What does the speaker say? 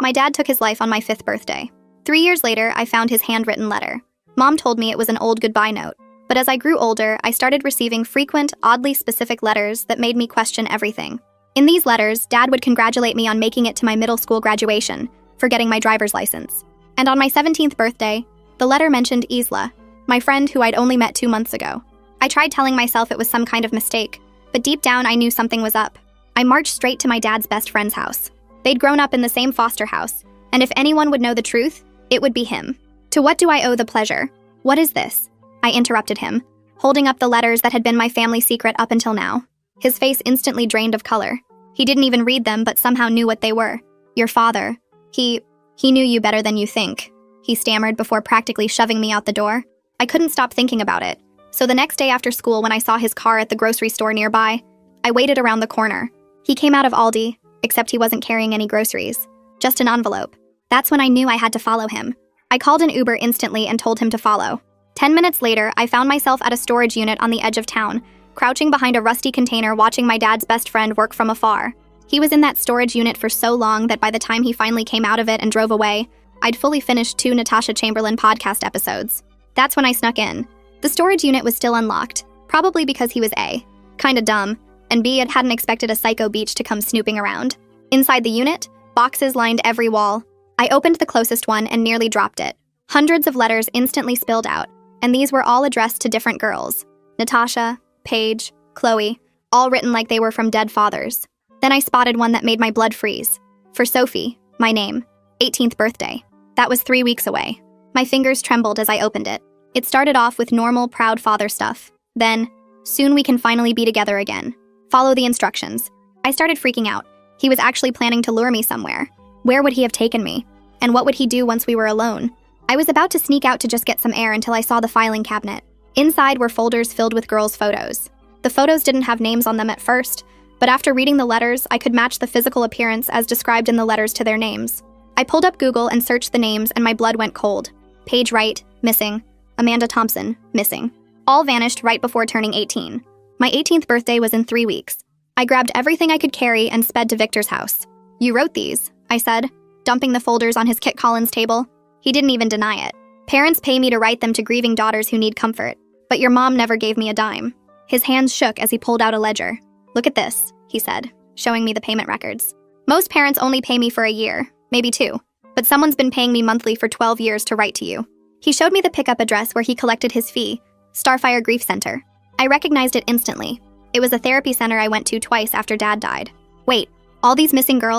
My dad took his life on my 5th birthday. 3 years later, I found his handwritten letter. Mom told me it was an old goodbye note. But as I grew older, I started receiving frequent, oddly specific letters that made me question everything. In these letters, Dad would congratulate me on making it to my middle school graduation, for getting my driver's license. And on my 17th birthday, the letter mentioned Isla, my friend who I'd only met 2 months ago. I tried telling myself it was some kind of mistake, but deep down I knew something was up. I marched straight to my dad's best friend's house. They'd grown up in the same foster house, and if anyone would know the truth, it would be him. To what do I owe the pleasure? What is this? I interrupted him, holding up the letters that had been my family secret up until now. His face instantly drained of color. He didn't even read them, but somehow knew what they were. Your father. He knew you better than you think, he stammered before practically shoving me out the door. I couldn't stop thinking about it. So the next day after school, when I saw his car at the grocery store nearby, I waited around the corner. He came out of Aldi, except he wasn't carrying any groceries. Just an envelope. That's when I knew I had to follow him. I called an Uber instantly and told him to follow. 10 minutes later, I found myself at a storage unit on the edge of town, crouching behind a rusty container watching my dad's best friend work from afar. He was in that storage unit for so long that by the time he finally came out of it and drove away, I'd fully finished 2 Natasha Chamberlain podcast episodes. That's when I snuck in. The storage unit was still unlocked, probably because he was A, kinda dumb, and B, it hadn't expected a psycho beach to come snooping around. Inside the unit, boxes lined every wall. I opened the closest one and nearly dropped it. Hundreds of letters instantly spilled out, and these were all addressed to different girls. Natasha, Paige, Chloe, all written like they were from dead fathers. Then I spotted one that made my blood freeze. For Sophie, my name, 18th birthday. That was 3 weeks away. My fingers trembled as I opened it. It started off with normal, proud father stuff. Then, soon we can finally be together again. Follow the instructions. I started freaking out. He was actually planning to lure me somewhere. Where would he have taken me? And what would he do once we were alone? I was about to sneak out to just get some air until I saw the filing cabinet. Inside were folders filled with girls' photos. The photos didn't have names on them at first, but after reading the letters, I could match the physical appearance as described in the letters to their names. I pulled up Google and searched the names, and my blood went cold. Paige Wright, missing. Amanda Thompson, missing. All vanished right before turning 18. My 18th birthday was in 3 weeks. I grabbed everything I could carry and sped to Victor's house. You wrote these, I said, dumping the folders on his Kit Collins table. He didn't even deny it. Parents pay me to write them to grieving daughters who need comfort, but your mom never gave me a dime. His hands shook as he pulled out a ledger. Look at this, he said, showing me the payment records. Most parents only pay me for a year, maybe 2, but someone's been paying me monthly for 12 years to write to you. He showed me the pickup address where he collected his fee, Starfire Grief Center. I recognized it instantly. It was a therapy center I went to twice after Dad died. Wait, all these missing girls?